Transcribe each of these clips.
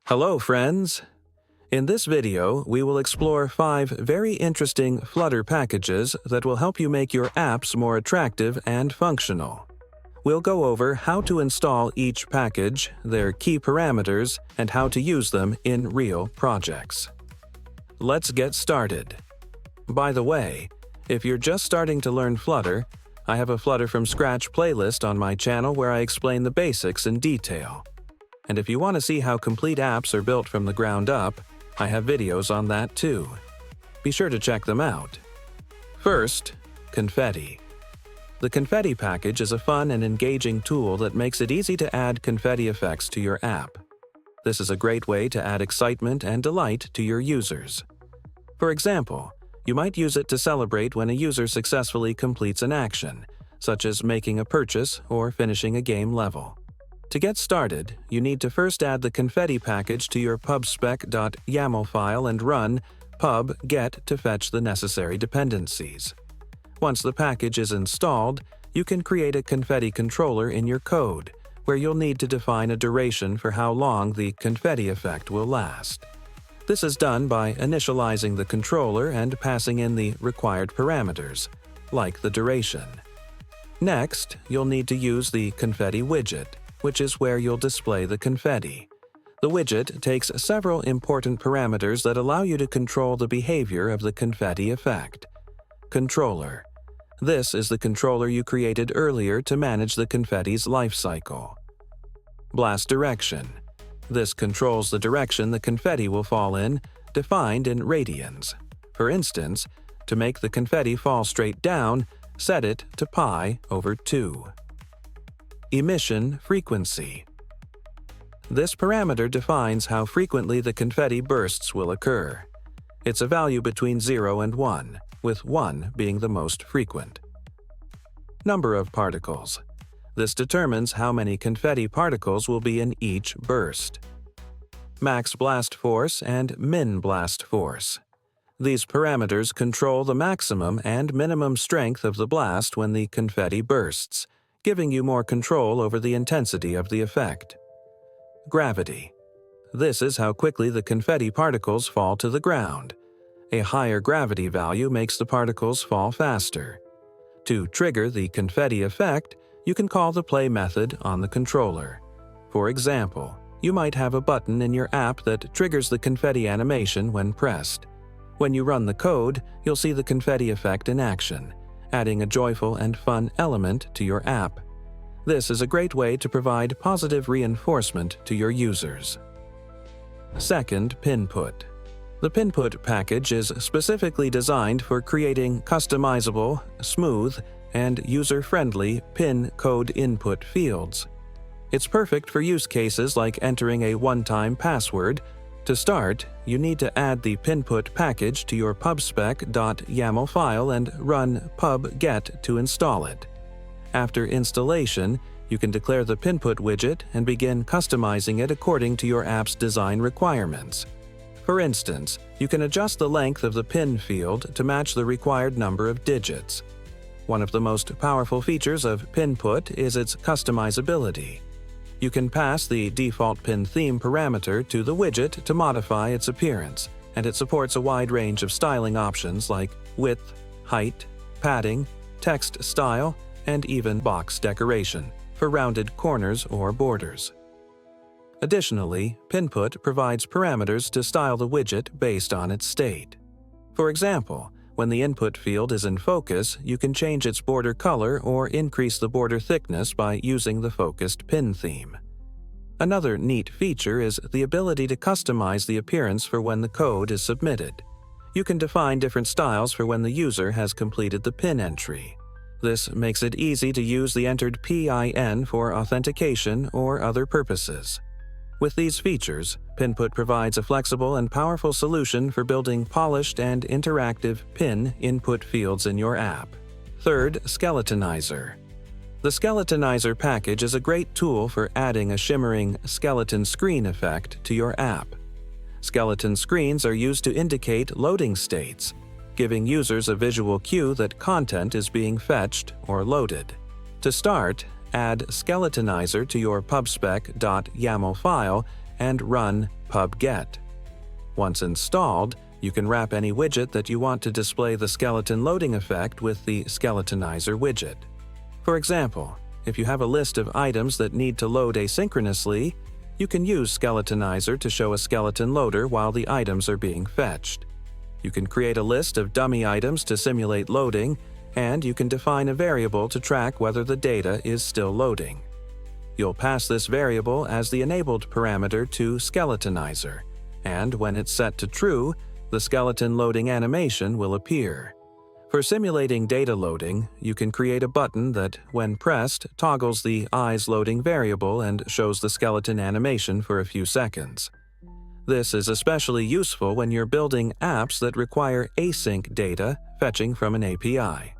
Hello friends! In this video, we will explore 5 very interesting Flutter packages that will help you make your apps more attractive and functional. We'll go over how to install each package, their key parameters, and how to use them in real projects. Let's get started. By the way, if you're just starting to learn Flutter, I have a Flutter from Scratch playlist on my channel where I explain the basics in detail. And if you want to see how complete apps are built from the ground up, I have videos on that too. Be sure to check them out. First, Confetti. The Confetti package is a fun and engaging tool that makes it easy to add confetti effects to your app. This is a great way to add excitement and delight to your users. For example, you might use it to celebrate when a user successfully completes an action, such as making a purchase or finishing a game level. To get started, you need to first add the Confetti package to your pubspec.yaml file and run pub-get to fetch the necessary dependencies. Once the package is installed, you can create a Confetti controller in your code, where you'll need to define a duration for how long the confetti effect will last. This is done by initializing the controller and passing in the required parameters, like the duration. Next, you'll need to use the Confetti widget, which is where you'll display the confetti. The widget takes several important parameters that allow you to control the behavior of the confetti effect. Controller. This is the controller you created earlier to manage the confetti's life cycle. Blast direction. This controls the direction the confetti will fall in, defined in radians. For instance, to make the confetti fall straight down, set it to pi/2. Emission frequency. This parameter defines how frequently the confetti bursts will occur. It's a value between 0 and 1, with 1 being the most frequent. Number of particles. This determines how many confetti particles will be in each burst. Max blast force and min blast force. These parameters control the maximum and minimum strength of the blast when the confetti bursts, giving you more control over the intensity of the effect. Gravity. This is how quickly the confetti particles fall to the ground. A higher gravity value makes the particles fall faster. To trigger the confetti effect, you can call the play method on the controller. For example, you might have a button in your app that triggers the confetti animation when pressed. When you run the code, you'll see the confetti effect in action, adding a joyful and fun element to your app. This is a great way to provide positive reinforcement to your users. Second, Pinput. The Pinput package is specifically designed for creating customizable, smooth, and user-friendly pin code input fields. It's perfect for use cases like entering a one-time password. To start, you need to add the Pinput package to your pubspec.yaml file and run pub-get to install it. After installation, you can declare the Pinput widget and begin customizing it according to your app's design requirements. For instance, you can adjust the length of the pin field to match the required number of digits. One of the most powerful features of Pinput is its customizability. You can pass the default pin theme parameter to the widget to modify its appearance, and it supports a wide range of styling options like width, height, padding, text style, and even box decoration for rounded corners or borders. Additionally, Pinput provides parameters to style the widget based on its state. For example, when the input field is in focus, you can change its border color or increase the border thickness by using the focused pin theme. Another neat feature is the ability to customize the appearance for when the code is submitted. You can define different styles for when the user has completed the pin entry. This makes it easy to use the entered PIN for authentication or other purposes. With these features, Pinput provides a flexible and powerful solution for building polished and interactive pin input fields in your app. Third, Skeletonizer. The Skeletonizer package is a great tool for adding a shimmering skeleton screen effect to your app. Skeleton screens are used to indicate loading states, giving users a visual cue that content is being fetched or loaded. To start, add Skeletonizer to your pubspec.yaml file and run pub-get. Once installed, you can wrap any widget that you want to display the skeleton loading effect with the Skeletonizer widget. For example, if you have a list of items that need to load asynchronously, you can use Skeletonizer to show a skeleton loader while the items are being fetched. You can create a list of dummy items to simulate loading, and you can define a variable to track whether the data is still loading. You'll pass this variable as the enabled parameter to Skeletonizer, and when it's set to true, the skeleton loading animation will appear. For simulating data loading, you can create a button that, when pressed, toggles the eyes loading variable and shows the skeleton animation for a few seconds. This is especially useful when you're building apps that require async data fetching from an API.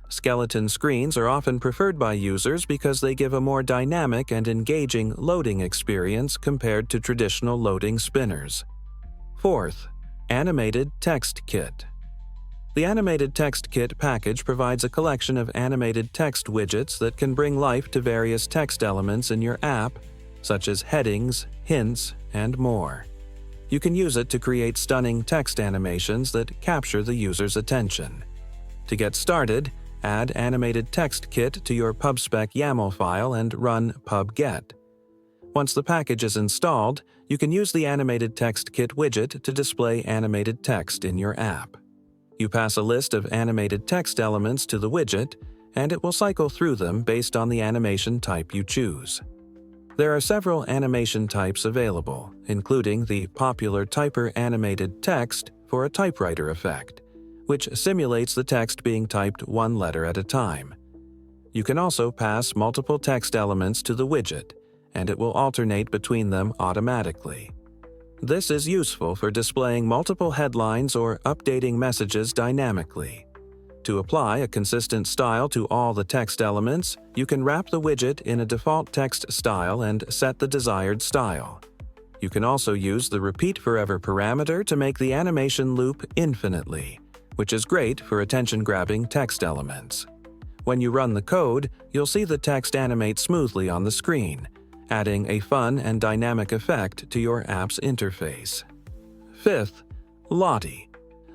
Skeleton screens are often preferred by users because they give a more dynamic and engaging loading experience compared to traditional loading spinners. Fourth, Animated Text Kit. The Animated Text Kit package provides a collection of animated text widgets that can bring life to various text elements in your app, such as headings, hints, and more. You can use it to create stunning text animations that capture the user's attention. To get started, add Animated Text Kit to your pubspec YAML file and run pub-get. Once the package is installed, you can use the Animated Text Kit widget to display animated text in your app. You pass a list of animated text elements to the widget, and it will cycle through them based on the animation type you choose. There are several animation types available, including the popular Typer Animated Text for a typewriter effect, which simulates the text being typed one letter at a time. You can also pass multiple text elements to the widget, and it will alternate between them automatically. This is useful for displaying multiple headlines or updating messages dynamically. To apply a consistent style to all the text elements, you can wrap the widget in a default text style and set the desired style. You can also use the Repeat Forever parameter to make the animation loop infinitely, which is great for attention-grabbing text elements. When you run the code, you'll see the text animate smoothly on the screen, adding a fun and dynamic effect to your app's interface. Fifth, Lottie.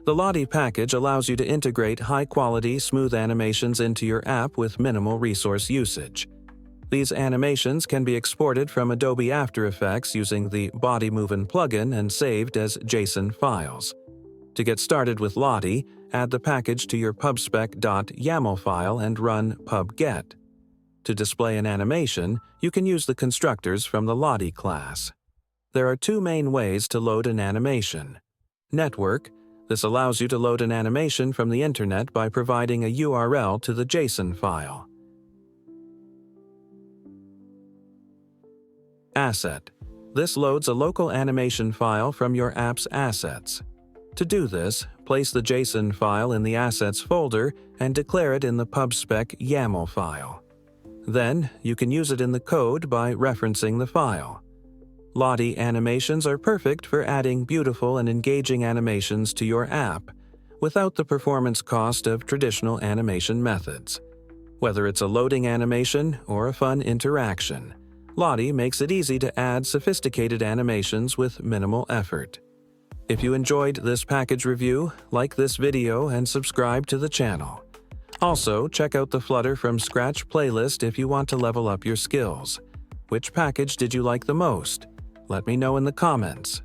The Lottie package allows you to integrate high-quality, smooth animations into your app with minimal resource usage. These animations can be exported from Adobe After Effects using the Body Movin' plugin and saved as JSON files. To get started with Lottie, add the package to your pubspec.yaml file and run pub-get. To display an animation, you can use the constructors from the Lottie class. There are two main ways to load an animation. Network. This allows you to load an animation from the internet by providing a URL to the JSON file. Asset. This loads a local animation file from your app's assets. To do this, place the JSON file in the Assets folder and declare it in the pubspec YAML file. Then, you can use it in the code by referencing the file. Lottie animations are perfect for adding beautiful and engaging animations to your app, without the performance cost of traditional animation methods. Whether it's a loading animation or a fun interaction, Lottie makes it easy to add sophisticated animations with minimal effort. If you enjoyed this package review, like this video and subscribe to the channel. Also, check out the Flutter from Scratch playlist if you want to level up your skills. Which package did you like the most? Let me know in the comments.